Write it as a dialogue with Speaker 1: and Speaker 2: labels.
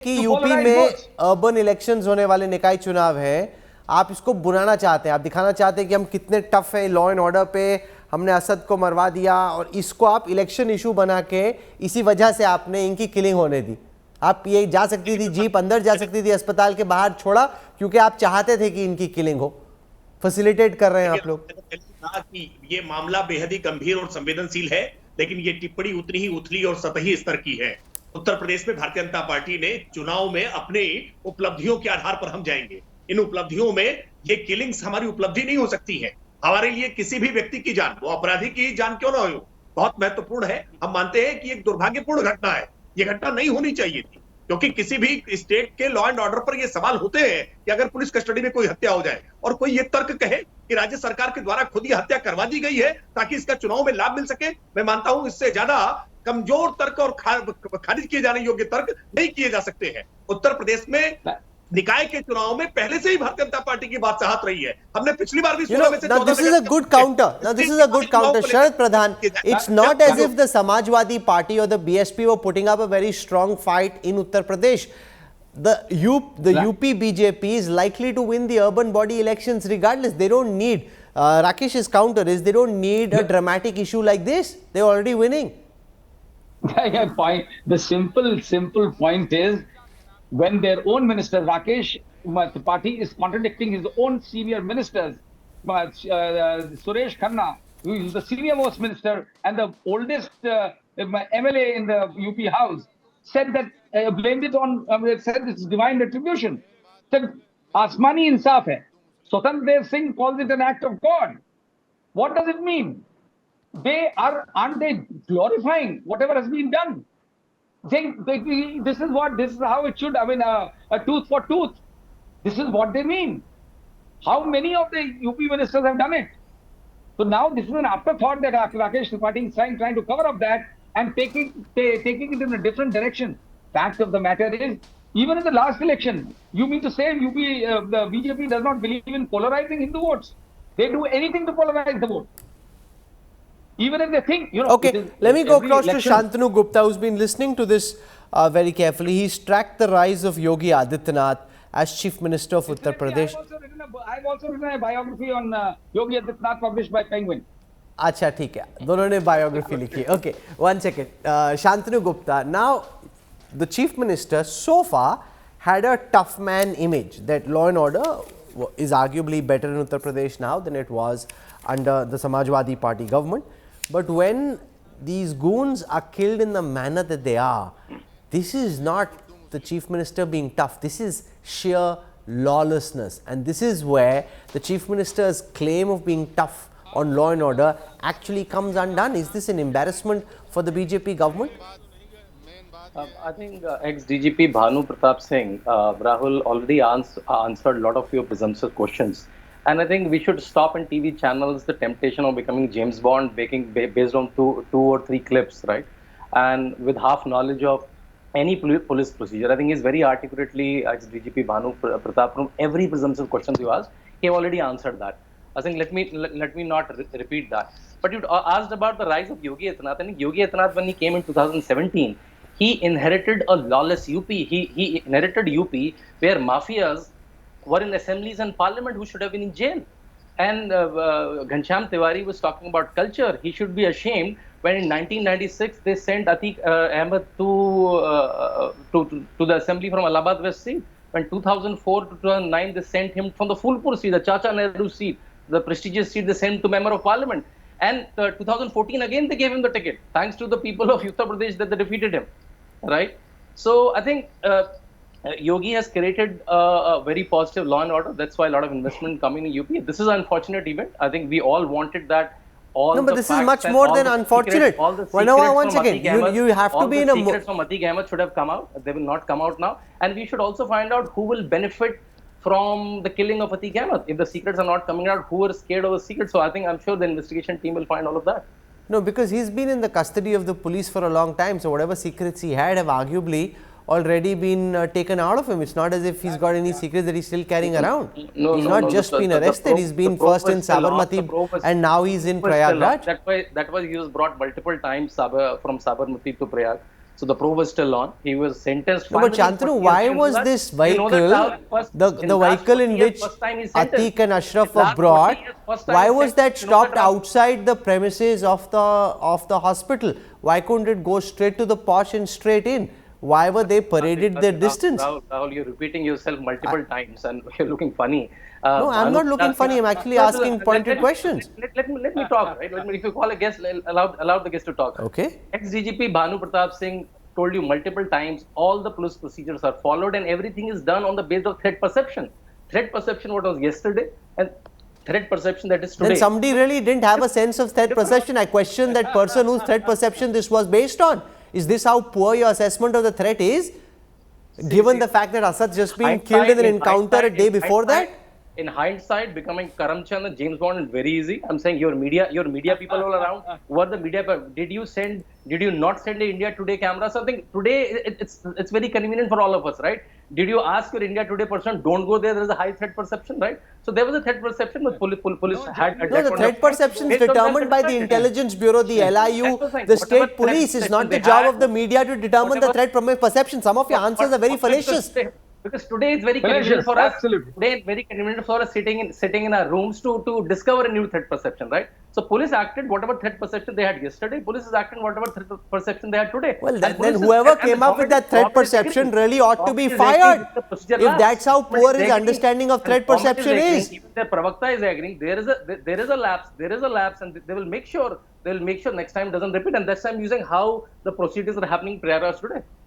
Speaker 1: कि यूपी में urban elections होने वाले निकाय चुनाव है, आप इसको बुलाना चाहते हैं, आप दिखाना चाहते हैं कि हम कितने टफ है लॉ एंड ऑर्डर पे, हमने असद को मरवा दिया और इसको आप इलेक्शन इशू बना के इसी वजह से आपने इनकी किलिंग होने दी। आप ये जा सकती थी, जीप अंदर जा सकती थी, अस्पताल के बाहर छोड़ा क्योंकि आप चाहते थे कि इनकी किलिंग हो। फैसिलिटेट कर रहे हैं आप लोग।
Speaker 2: ये मामला बेहद ही गंभीर और संवेदनशील है, लेकिन ये टिप्पणी उतनी ही उथली और सतही स्तर की है। उत्तर प्रदेश में भारतीय जनता पार्टी ने चुनाव में अपने उपलब्धियों के आधार पर हम जाएंगे। इन उपलब्धियों में ये किलिंग्स हमारी उपलब्धि नहीं हो सकती है। हमारे लिए किसी भी व्यक्ति की जान, वो अपराधी की जान क्यों ना हो, बहुत महत्वपूर्ण है। हम मानते हैं कि एक दुर्भाग्यपूर्ण घटना है, ये घटना नहीं होनी चाहिए थी, क्योंकि किसी भी स्टेट के लॉ एंड ऑर्डर पर ये सवाल होते हैं कि अगर पुलिस कस्टडी में कोई हत्या हो जाए और कोई ये तर्क कहे कि राज्य सरकार के द्वारा खुद ही हत्या करवा दी गई है ताकि इसका चुनाव में लाभ मिल सके, मैं मानता हूं इससे ज्यादा कमजोर तर्क और खारिज किए जाने योग्य तर्क नहीं किए जा सकते हैं। उत्तर प्रदेश में निकाय के चुनाव में पहले से ही भारतीय जनता पार्टी की बात चाहत रही है। हमने पिछली बार भी
Speaker 1: this is a good counter. Now this is a good counter. Sharad Pradhan, it's not as if the Samajwadi Party or the BSP were putting up a very strong fight in Uttar Pradesh. The UP BJP is likely to win the urban body elections regardless. They don't need, Rakesh's counter is, they don't need a dramatic issue like this. They're already winning.
Speaker 3: The simple point is, when their own minister, Rakesh Tripathi, is contradicting his own senior ministers, Suresh Khanna, who is the senior most minister and the oldest MLA in the UP House, said that, blamed it on, said it's divine retribution. Said, Asmani insaf hai. Swatantr Dev Singh calls it an act of God. What does it mean? Aren't they glorifying whatever has been done? Saying this is how it should, a tooth for tooth. This is what they mean. How many of the UP ministers have done it? So now this is an afterthought that Rakesh Tripathi is trying to cover up that and taking it in a different direction. Fact of the matter is, even in the last election, you mean to say the BJP does not believe in polarizing Hindu votes? They do anything to polarize the vote. Even if they think,
Speaker 1: Okay, let me go across to Shantanu Gupta, who's been listening to this very carefully. He's tracked the rise of Yogi Adityanath as Chief Minister of Uttar Pradesh.
Speaker 3: I've also written a biography on Yogi Adityanath published by Penguin.
Speaker 1: अच्छा ठीक है, दोनों ने biography लिखी. Okay, 1 second. Shantanu Gupta, now the Chief Minister so far had a tough man image, that law and order is arguably better in Uttar Pradesh now than it was under the Samajwadi Party government. But when these goons are killed in the manner that they are, this is not the Chief Minister being tough. This is sheer lawlessness. And this is where the Chief Minister's claim of being tough on law and order actually comes undone. Is this an embarrassment for the BJP government?
Speaker 4: I think ex-DGP Bhanu Pratap Singh, Rahul already answered a lot of your presumptive questions. And I think we should stop in TV channels the temptation of becoming James Bond based on two or three clips, right? And with half knowledge of any police procedure. I think he's very articulately, ex-DGP Bhanu Pratap, from every presumptive question you asked, he already answered that. I think let me not repeat that. But you asked about the rise of Yogi Adityanath. I think Yogi Adityanath, when he came in 2017, he inherited a lawless UP. He inherited UP where mafias were in assemblies and parliament who should have been in jail. And Ghanshyam Tiwari was talking about culture. He should be ashamed when in 1996 they sent Atiq Ahmed to the assembly from Allahabad West seat. When 2004 to 2009 they sent him from the Phulpur seat, the Chacha Nehru seat, the prestigious seat, they sent to member of parliament. And 2014 again they gave him the ticket, thanks to the people of Uttar Pradesh that they defeated him, right? So I think Yogi has created a very positive law and order. That's why a lot of investment coming in UP. This is an unfortunate event. I think we all wanted that.
Speaker 1: No, but this is much more than unfortunate. Once again, you have to be in a...
Speaker 4: All the secrets from Atiq Ahmed should have come out. They will not come out now. And we should also find out who will benefit from the killing of Atiq Ahmed. If the secrets are not coming out, who are scared of the secrets? So I think, I'm sure the investigation team will find all of that.
Speaker 1: No, because he's been in the custody of the police for a long time. So whatever secrets he had have arguably already been taken out of him. It's not as if he's got any secrets that he's still carrying around. He's not just been arrested. He's been first in Sabarmati and now he's in Prayagraj.
Speaker 4: That way he was brought multiple times from Sabarmati to Prayag. So the probe was still on. He was sentenced.
Speaker 1: No, but Shantanu, why was this vehicle, the vehicle in which Atiq and Ashraf were brought, why was that stopped outside the premises of the hospital? Why couldn't it go straight to the posh and straight in? Why were they paraded their distance?
Speaker 4: Rahul, you're repeating yourself multiple times and you're looking funny.
Speaker 1: No, I'm not looking funny. I'm actually asking pointed questions.
Speaker 4: Let me talk, right? If you call a guest, allow the guest to talk.
Speaker 1: Okay.
Speaker 4: Ex-DGP Bhanu Pratap Singh told you multiple times all the police procedures are followed and everything is done on the basis of threat perception. Threat perception what was yesterday and threat perception that is today.
Speaker 1: Then somebody really didn't have a sense of threat perception. I question that person whose threat perception this was based on. Is this how poor your assessment of the threat is? Given the fact that Asad just been killed in an encounter a day before that?
Speaker 4: In hindsight, becoming Karamchand and James Bond is very easy. I'm saying your media people all around, who are the media people, did you not send a India Today camera? Something today, it's very convenient for all of us, right? Did you ask your India Today person, don't go there, there is a high threat perception, right? So there was a threat perception, but police had...
Speaker 1: No, the threat perception is determined by the Intelligence Bureau, the LIU, the state police. Is not the job of the media to determine the threat perception. Some of your answers are very fallacious.
Speaker 4: Because today it's very convenient for us.
Speaker 3: Absolutely.
Speaker 4: Today it's very convenient for us sitting in our rooms to discover a new threat perception, right? So police acted whatever threat perception they had yesterday. Police is acting whatever threat perception they had today.
Speaker 1: Well, then whoever came up with that threat perception really ought to be fired. If that's how poor his understanding of threat perception is.
Speaker 4: Even the Pravakta is agreeing. There is a lapse, and they will make sure next time doesn't repeat. And that's why I'm using how the procedures are happening in Prayagraj today.